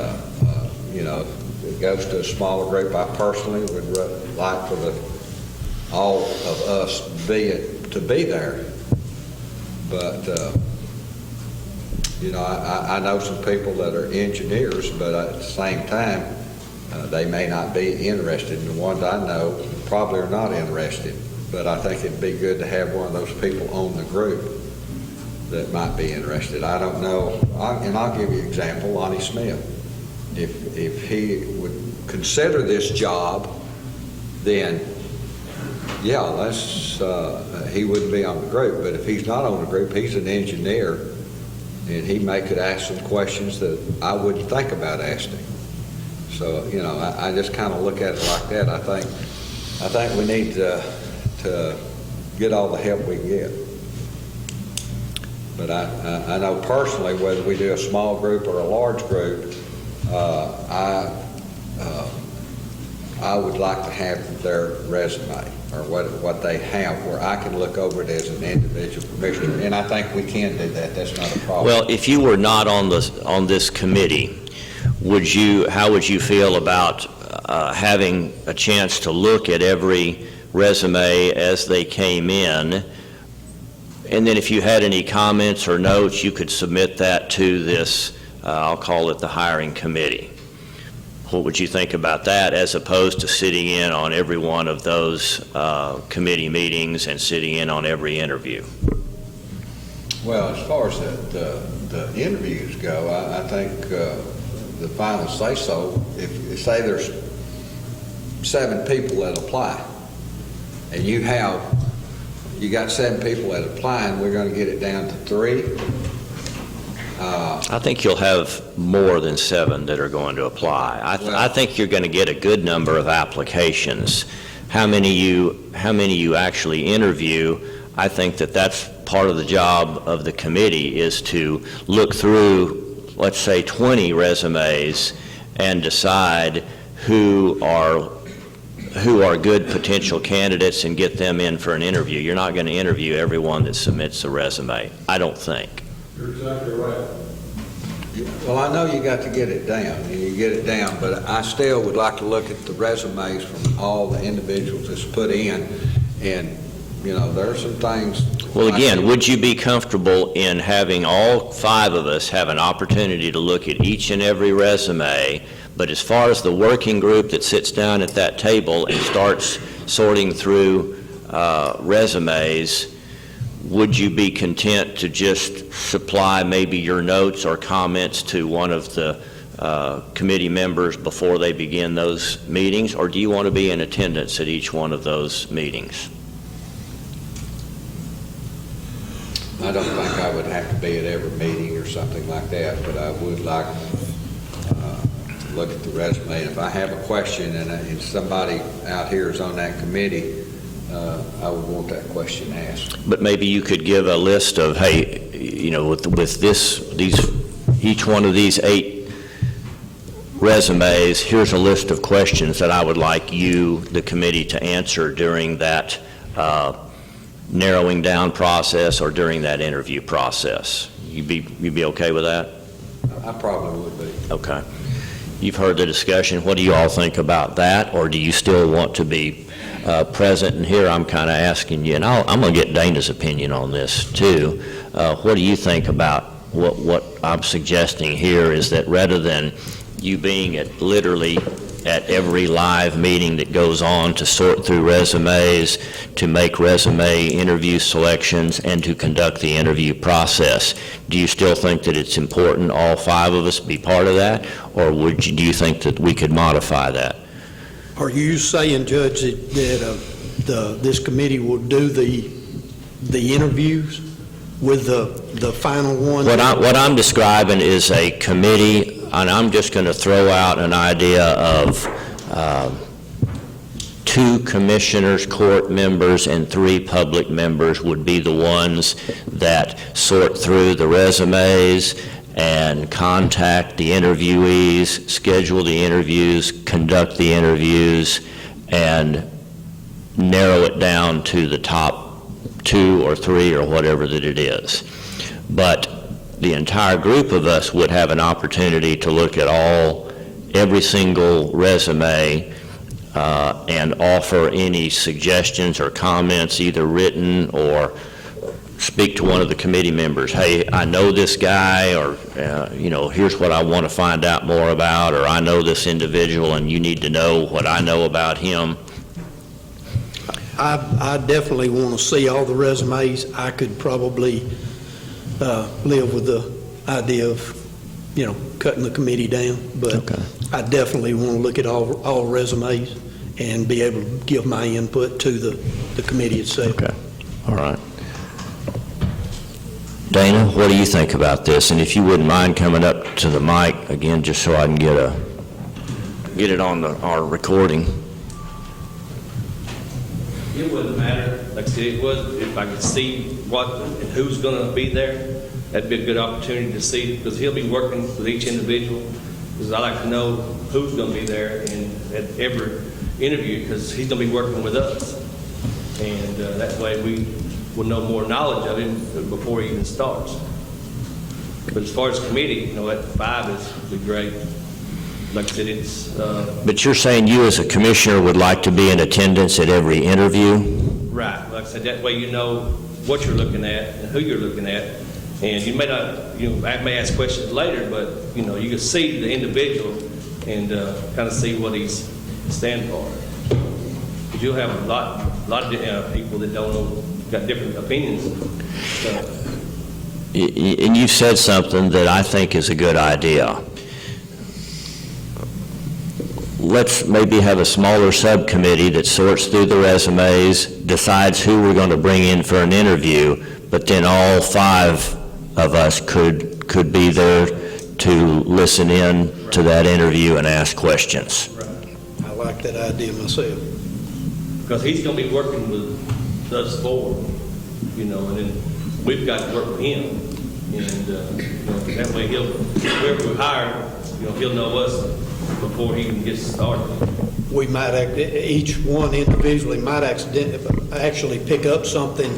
if it goes to a smaller group, I personally would like for all of us to be there. But I know some people that are engineers, but at the same time, they may not be interested. And the ones I know probably are not interested. But I think it'd be good to have one of those people on the group that might be interested. I don't know, and I'll give you an example, Lonnie Smith. If he would consider this job, then yeah, he wouldn't be on the group. But if he's not on the group, he's an engineer, and he could ask some questions that I wouldn't think about asking. So, I just kind of look at it like that. I think we need to get all the help we can get. But I know personally, whether we do a small group or a large group, I would like to have their resume or what they have, where I can look over it as an individual commissioner, and I think we can do that. That's not a problem. Well, if you were not on this committee, how would you feel about having a chance to look at every resume as they came in, and then if you had any comments or notes, you could submit that to this, I'll call it the hiring committee? What would you think about that, as opposed to sitting in on every one of those committee meetings and sitting in on every interview? Well, as far as the interviews go, I think the final say-so, if say there's 7 people that apply, and you got 7 people that apply, and we're going to get it down to 3. I think you'll have more than 7 that are going to apply. I think you're going to get a good number of applications. How many you actually interview, I think that's part of the job of the committee, is to look through, let's say, 20 resumes and decide who are good potential candidates and get them in for an interview. You're not going to interview everyone that submits a resume, I don't think. You're exactly right. Well, I know you got to get it down, and you get it down, but I still would like to look at the resumes from all the individuals that's put in, and, there are some things Well, again, would you be comfortable in having all 5 of us have an opportunity to look at each and every resume, but as far as the working group that sits down at that table and starts sorting through resumes, would you be content to just supply maybe your notes or comments to one of the committee members before they begin those meetings, or do you want to be in attendance at each one of those meetings? I don't think I would have to be at every meeting or something like that, but I would like to look at the resume. If I have a question and somebody out here is on that committee, I would want that question asked. But maybe you could give a list of, hey, you know, with each one of these 8 resumes, here's a list of questions that I would like you, the committee, to answer during that narrowing down process or during that interview process. You'd be okay with that? I probably would be. Okay. You've heard the discussion. What do you all think about that, or do you still want to be present? And here I'm kind of asking you, and I'm going to get Dana's opinion on this too. What do you think about what I'm suggesting here is that rather than you being literally at every live meeting that goes on to sort through resumes, to make resume interview selections, and to conduct the interview process, do you still think that it's important all 5 of us be part of that, or do you think that we could modify that? Are you saying, Judge, that this committee will do the interviews with the final one? What I'm describing is a committee, and I'm just going to throw out an idea of 2 commissioners, court members, and 3 public members would be the ones that sort through the resumes and contact the interviewees, schedule the interviews, conduct the interviews, and narrow it down to the top 2 or 3 or whatever that it is. But the entire group of us would have an opportunity to look at every single resume and offer any suggestions or comments, either written or speak to one of the committee members. Hey, I know this guy, or you know, here's what I want to find out more about, or I know this individual and you need to know what I know about him. I definitely want to see all the resumes. I could probably live with the idea of, you know, cutting the committee down, but Okay. I definitely want to look at all resumes and be able to give my input to the committee itself. Okay, all right. Dana, what do you think about this? And if you wouldn't mind coming up to the mic again, just so I can get it on our recording. It wouldn't matter, like I said, it was, if I could see what and who's going to be there, that'd be a good opportunity to see, because he'll be working with each individual, because I like to know who's going to be there at every interview, because he's going to be working with us. And that way we will know more knowledge of him before he even starts. But as far as committee, you know, that 5 would be great. Like I said, it's... But you're saying you as a commissioner would like to be in attendance at every interview? Right. Like I said, that way you know what you're looking at and who you're looking at. And you may not, you know, I may ask questions later, but, you know, you can see the individual and kind of see what he's standing for. Because you'll have a lot of people that don't know, got different opinions. So. And you've said something that I think is a good idea. Let's maybe have a smaller subcommittee that sorts through the resumes, decides who we're going to bring in for an interview, but then all 5 of us could be there to listen in to that interview and ask questions. Right. I like that idea myself. Because he's going to be working with us 4, you know, and then we've got to work with him. And you know, that way whoever we hire, you know, he'll know us before he even gets started. We might, each one individually might actually pick up something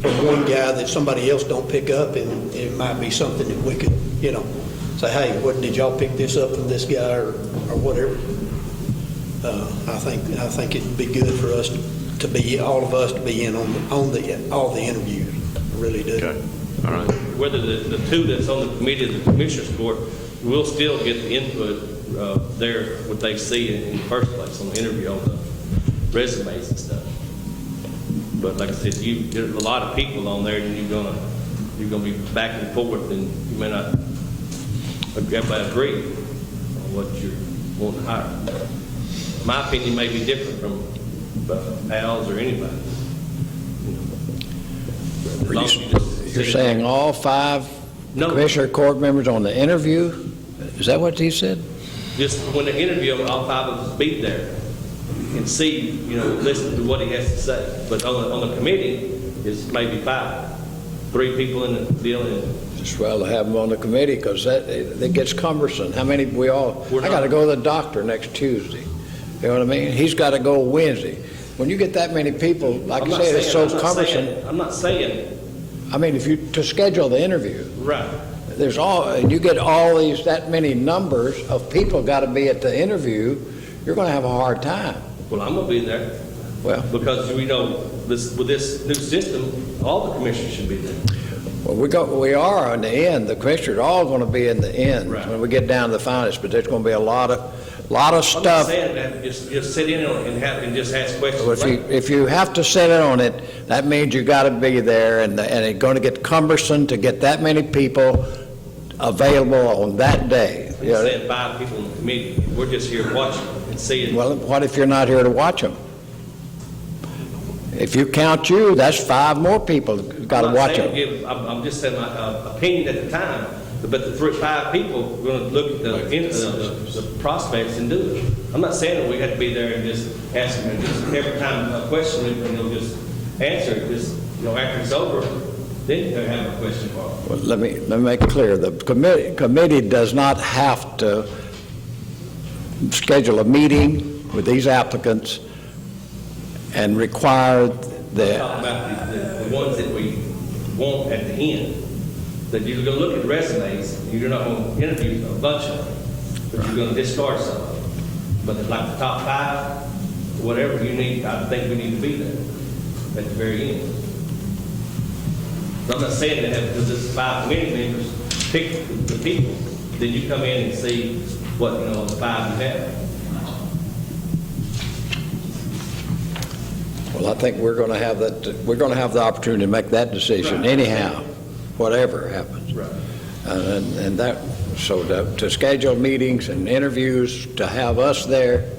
from one guy that somebody else don't pick up, and it might be something that we could, you know, say, hey, what did y'all pick this up from this guy or whatever. I think it'd be good for us to be, all of us to be in on all the interviews. really do. Okay, all right. Whether the two that's on the committee of the Commissioners Court will still get the input there, what they see in the first place on the interview, on the resumes and stuff. But like I said, there's a lot of people on there, and you're gonna be back and forth, and you may not everybody agree on what you're wanting to hire. My opinion may be different from Al's or anybody's. As long as you just You're sit saying there. all 5 No. Commissioner Court members on the interview? Is that what he said? Just when they interview him, all 5 of us be there and see, listen to what he has to say. But on the committee, it's maybe 5, 3 people in the deal. And Just well to have them on the committee, because that gets cumbersome. How many, I got to go to the doctor next Tuesday. You know what I mean? He's got to go Wednesday. When you get that many people, like I said, it's so cumbersome. I'm not saying, I mean, to schedule the interview, right. and you get that many numbers of people got to be at the interview, you're going to have a hard time. Well, I'm going to be there. Well, Because with this new system, all the commissioners should be there. well, we are in the end. The commissioners are all going to be in the end Right. when we get down to the finalists, but there's going to be a lot of I'm not stuff. saying that just sit in and just ask questions. Well, if you have to sit in on it, that means you got to be there, and it's going to get cumbersome to get that many people available on that day. I'm just saying 5 people in the committee. We're just here watching and seeing. Well, what if you're not here to watch them? If you count you, that's 5 more people got to watch them. I'm just saying my opinion at the time, but the 5 people are going to look at the prospects and do it. I'm not saying that we have to be there and just ask them, and just every time a question, and they'll just answer it, just, after it's over, then they'll have a question for them. Well, let me make it clear. The committee does not have to schedule a meeting with these applicants and require I'm talking about the ones that we want at the end. That you're going to look at resumes, you're not going to interview a bunch of them, but you're going to discard some of them. But like the top 5, whatever you need, I think we need to be there at the very end. So I'm not saying that because it's 5 committee members pick the people, then you come in and see what, the 5 you have. Well, I think we're going to have the opportunity to make that decision anyhow, whatever happens. Right. So to schedule meetings and interviews, to have us there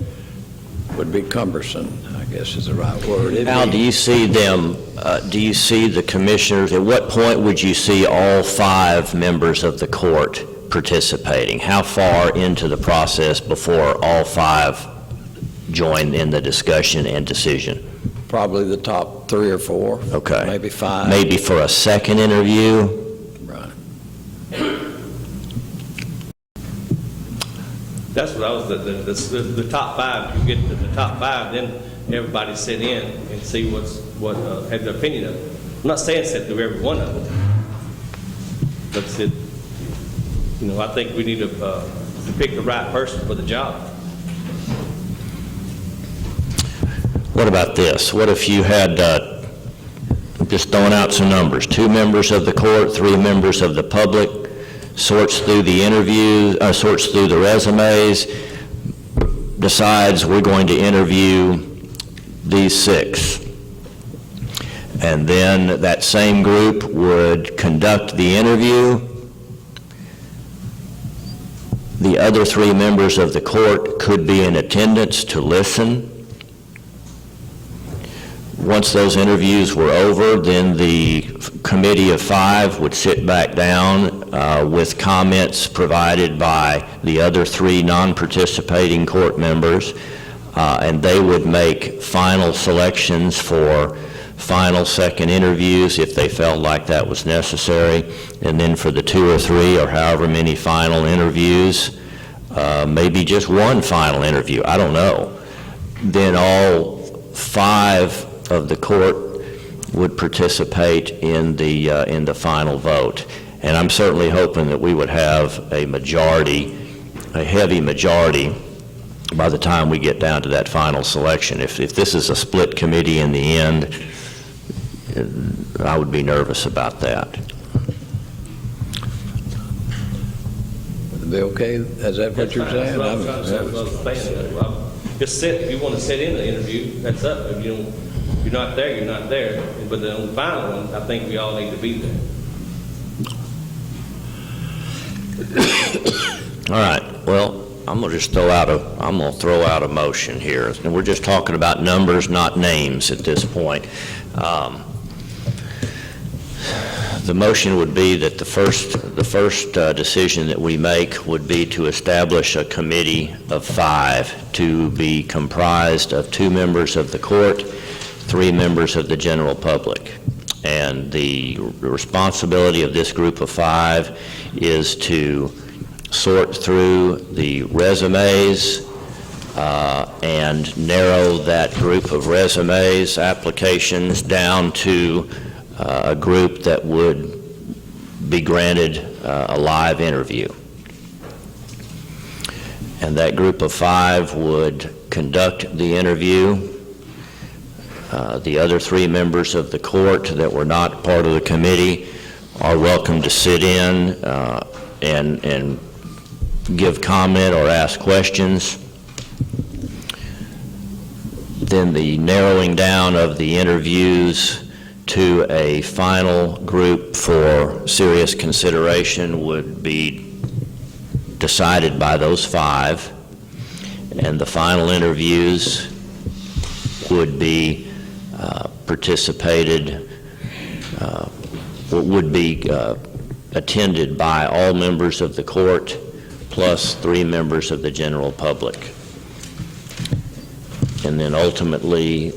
would be cumbersome, I guess is the right word. Al, do you see them, do you see the commissioners, at what point would you see all 5 members of the court participating? How far into the process before all 5 join in the discussion and decision? Probably the top 3 or 4. Okay. Maybe 5. Maybe for a second interview? Right. That's what I was, the top 5, you get to the top 5, then everybody sit in and see have their opinion of it. I'm not saying sit through every one of them, but I think we need to pick the right person for the job. What about this? What if you had, just throwing out some numbers, 2 members of the court, 3 members of the public, sorts through the interviews, sorts through the resumes, decides we're going to interview these 6. And then that same group would conduct the interview. The other 3 members of the court could be in attendance to listen. Once those interviews were over, then the committee of 5 would sit back down with comments provided by the other 3 non-participating court members, and they would make final selections for final second interviews if they felt like that was necessary, and then for the 2 or 3 or however many final interviews, maybe just one final interview, I don't know, then all 5 of the court would participate in the final vote. And I'm certainly hoping that we would have a heavy majority by the time we get down to that final selection. If this is a split committee in the end, I would be nervous about that. Be okay? Is that what you're saying? That's what I'm saying. Just sit, if you want to sit in the interview, that's up. If you're not there, you're not there. But on the final one, I think we all need to be there. All right, well, I'm gonna throw out a motion here. And we're just talking about numbers, not names at this point. The motion would be that the first decision that we make would be to establish a committee of 5 to be comprised of 2 members of the court, 3 members of the general public. And the responsibility of this group of 5 is to sort through the resumes and narrow that group of resumes, applications, down to a group that would be granted a live interview. And that group of 5 would conduct the interview. The other 3 members of the court that were not part of the committee are welcome to sit in and give comment or ask questions. Then the narrowing down of the interviews to a final group for serious consideration would be decided by those 5, and the final interviews would be attended by all members of the court plus 3 members of the general public. And then ultimately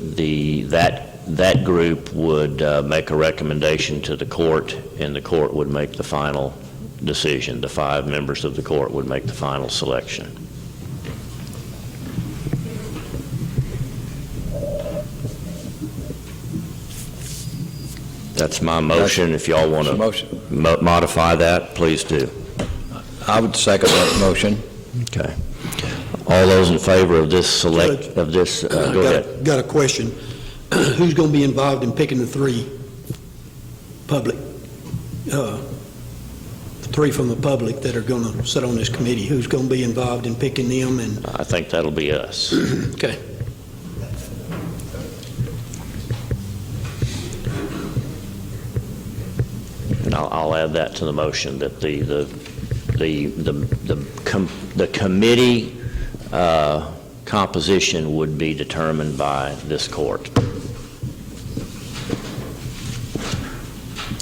that group would make a recommendation to the court, and the court would make the final decision. The 5 members of the court would make the final selection. That's my motion. If y'all want to modify that, please do. I would second that motion. Okay. All those in favor of this go ahead. Got a question. Who's going to be involved in picking the 3 public, 3 from the public that are going to sit on this committee? Who's going to be involved in picking them? And I think that'll be us. okay. And I'll add that to the motion, that the committee composition would be determined by this court.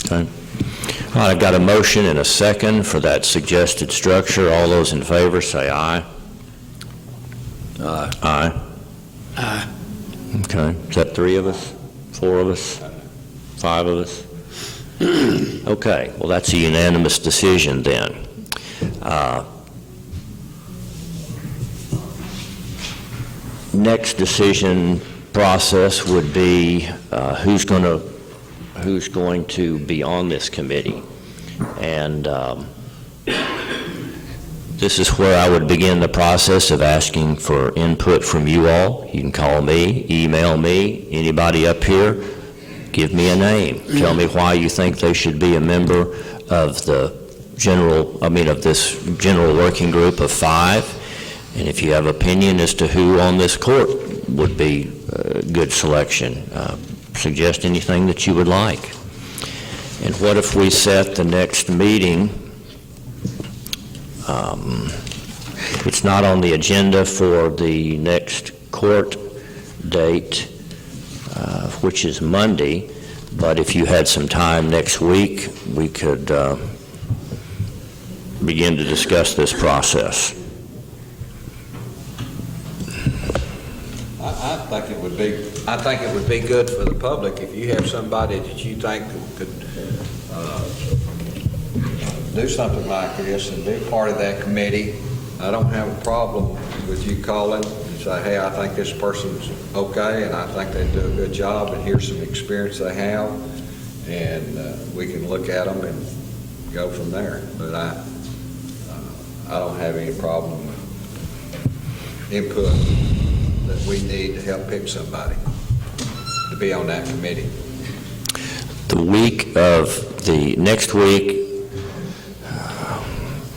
Okay. All right, I've got a motion and a second for that suggested structure. All those in favor say aye. Aye. Aye. Aye. Okay. Is that 3 of us? 4 of us? 5 of us? Okay. Well, that's a unanimous decision then. Next decision process would be who's going to be on this committee. And this is where I would begin the process of asking for input from you all. You can call me, email me, anybody up here, give me a name. Tell me why you think they should be a member of this general working group of 5. And if you have opinion as to who on this court would be a good selection, suggest anything that you would like. And what if we set the next meeting? It's not on the agenda for the next court date, which is Monday, but if you had some time next week, we could begin to discuss this process. I think it would be good for the public if you have somebody that you think could do something like this and be part of that committee. I don't have a problem with you calling and say, hey, I think this person's okay, and I think they do a good job, and here's some experience they have, and we can look at them and go from there. But I don't have any problem with input that we need to help pick somebody to be on that committee. The week of the next week,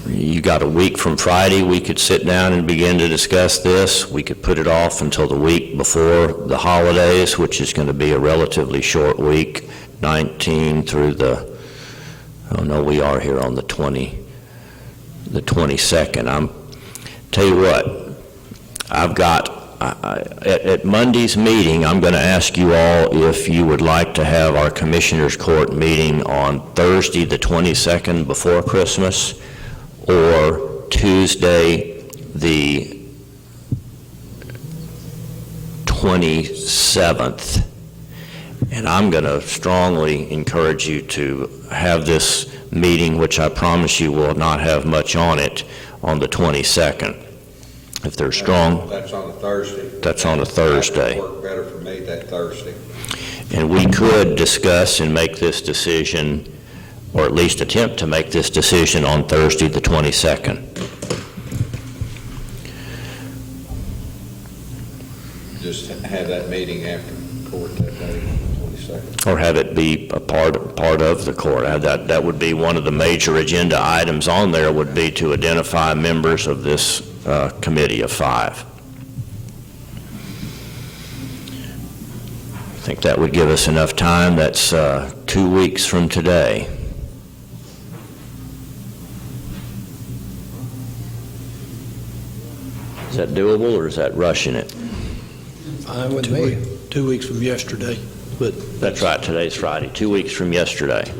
you got a week from Friday, we could sit down and begin to discuss this. We could put it off until the week before the holidays, which is going to be a relatively short week, 19 through the, oh no, we are here on the 22nd. Tell you what, I've got, at Monday's meeting, I'm going to ask you all if you would like to have our Commissioners Court meeting on Thursday, the 22nd, before Christmas, or Tuesday, the 27th. And I'm going to strongly encourage you to have this meeting, which I promise you will not have much on it, on the 22nd. If they're strong. That's on a Thursday. That's on a Thursday. That would work better for me that Thursday. And we could discuss and make this decision, or at least attempt to make this decision on Thursday, the 22nd. Just have that meeting after court that day, 22nd. Or have it be a part of the court. That would be one of the major agenda items on there, would be to identify members of this committee of 5. I think that would give us enough time. That's 2 weeks from today. Is that doable, or is that rushing it? Fine with me. 2 weeks from yesterday, but That's right, today's Friday, 2 weeks from yesterday.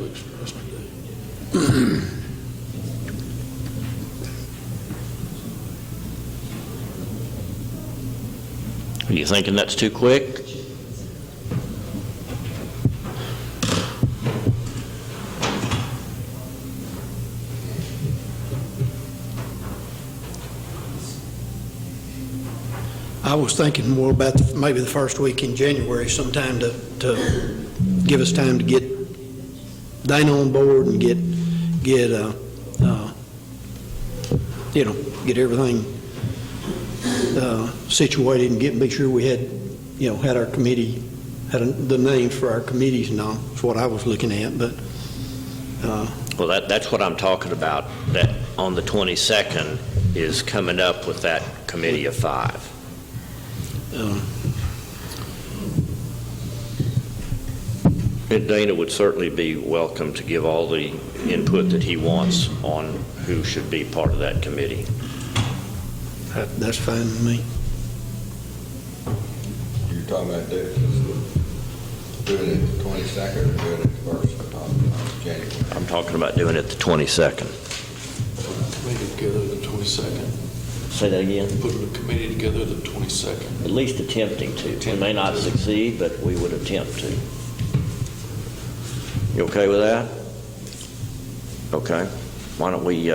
Are you thinking that's too quick? I was thinking more about maybe the first week in January, sometime to give us time to get Dana on board and get everything situated and be sure we had our committee, the names for our committees and all. That's what I was looking at, but. Well, that's what I'm talking about, that on the 22nd is coming up with that committee of 5. And Dana would certainly be welcome to give all the input that he wants on who should be part of that committee. That's fine with me. You're talking about doing it the 22nd or doing it the 1st of January? I'm talking about doing it the 22nd. Committee together the 22nd. Say that again? Putting the committee together the 22nd. At least attempting to. We may not succeed, but we would attempt to. You okay with that? Okay. Why don't we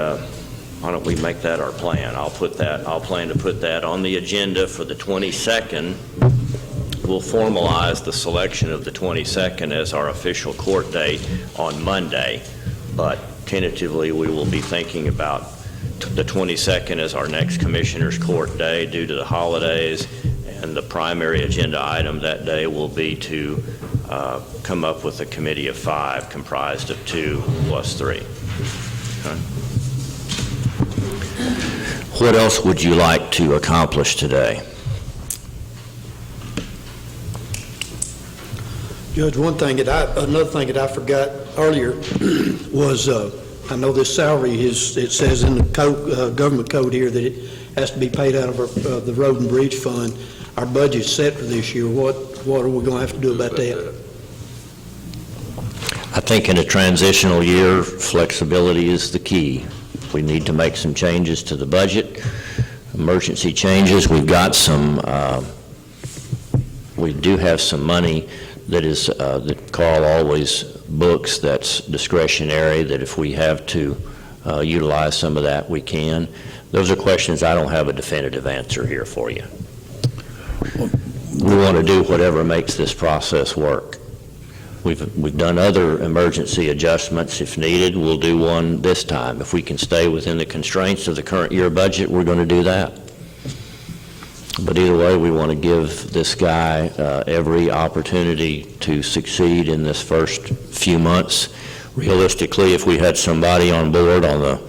make that our plan? I'll plan to put that on the agenda for the 22nd. We'll formalize the selection of the 22nd as our official court date on Monday, but tentatively we will be thinking about the 22nd as our next Commissioners Court day due to the holidays, and the primary agenda item that day will be to come up with a committee of 5 comprised of 2 plus 3. Okay. What else would you like to accomplish today? Judge, another thing that I forgot earlier was, I know this salary it says in the government code here that it has to be paid out of the Road and Bridge Fund. Our budget's set for this year. What are we going to have to do about that? I think in a transitional year, flexibility is the key. We need to make some changes to the budget, emergency changes. We've got we do have some money that is, that Carl always books, that's discretionary, that if we have to utilize some of that, we can. Those are questions I don't have a definitive answer here for you. We want to do whatever makes this process work. We've done other emergency adjustments. If needed, we'll do one this time. If we can stay within the constraints of the current year budget, we're going to do that. But either way, we want to give this guy every opportunity to succeed in this first few months. Realistically, if we had somebody on board on the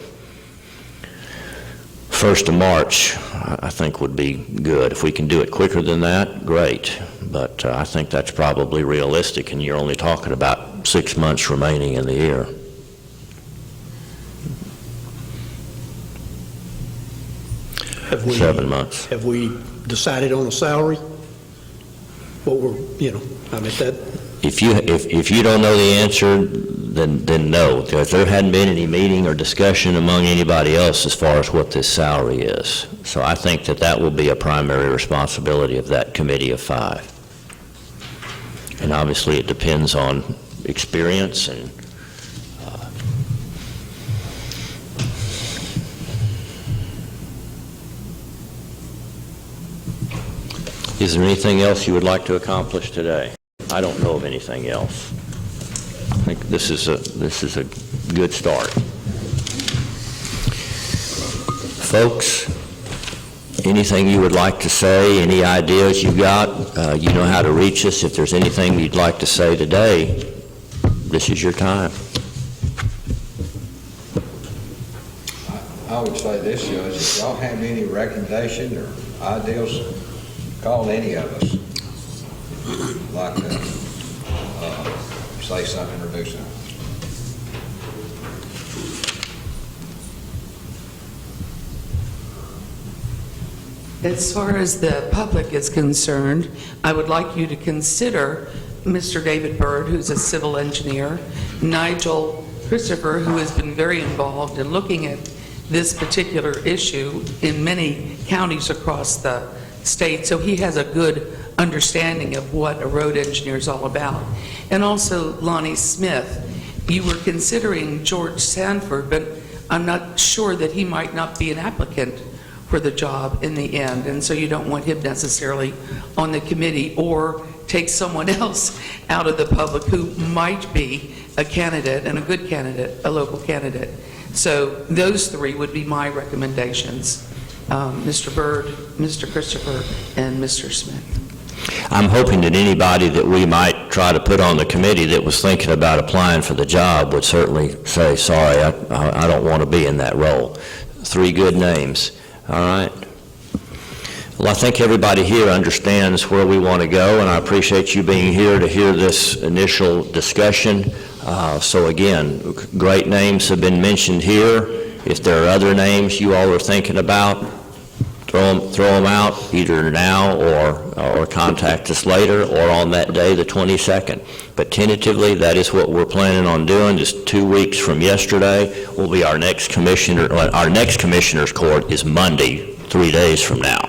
1st of March, I think would be good. If we can do it quicker than that, great. But I think that's probably realistic, and you're only talking about 6 months remaining in the year. Have we- 7 months. Have we decided on a salary? What we're, I mean, that, If you don't know the answer, then no. There hadn't been any meeting or discussion among anybody else as far as what this salary is. So I think that will be a primary responsibility of that committee of 5. And obviously, it depends on experience and Is there anything else you would like to accomplish today? I don't know of anything else. I think this is a good start. Folks, anything you would like to say, any ideas you got, you know how to reach us. If there's anything you'd like to say today, this is your time. I would say this, Judge, if y'all have any recommendation or ideas, call any of us. Like to say something or do something. As far as the public is concerned, I would like you to consider Mr. David Bird, who's a civil engineer, Nigel Christopher, who has been very involved in looking at this particular issue in many counties across the state, so he has a good understanding of what a road engineer is all about. And also Lonnie Smith. You were considering George Sanford, but I'm not sure that he might not be an applicant for the job in the end, and so you don't want him necessarily on the committee, or take someone else out of the public who might be a candidate, and a good candidate, a local candidate. So those 3 would be my recommendations. Mr. Bird, Mr. Christopher, and Mr. Smith. I'm hoping that anybody that we might try to put on the committee that was thinking about applying for the job would certainly say, sorry, I don't want to be in that role. 3 good names. All right. Well, I think everybody here understands where we want to go, and I appreciate you being here to hear this initial discussion. So again, great names have been mentioned here. If there are other names you all are thinking about, throw them out either now or contact us later or on that day, the 22nd. But tentatively, that is what we're planning on doing. Just 2 weeks from yesterday will be our next commissioner. Our next commissioner's court is Monday, 3 days from now.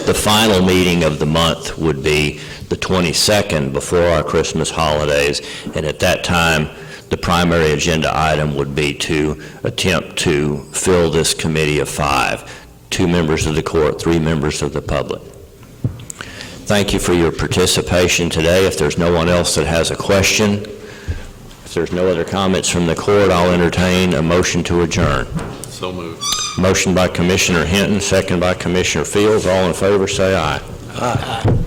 The final meeting of the month would be the 22nd before our Christmas holidays, and at that time, the primary agenda item would be to attempt to fill this committee of 5. 2 members of the court, 3 members of the public. Thank you for your participation today. If there's no one else that has a question, if there's no other comments from the court, I'll entertain a motion to adjourn. So moved. Motion by Commissioner Hinton, second by Commissioner Fields. All in favor, say aye. Aye.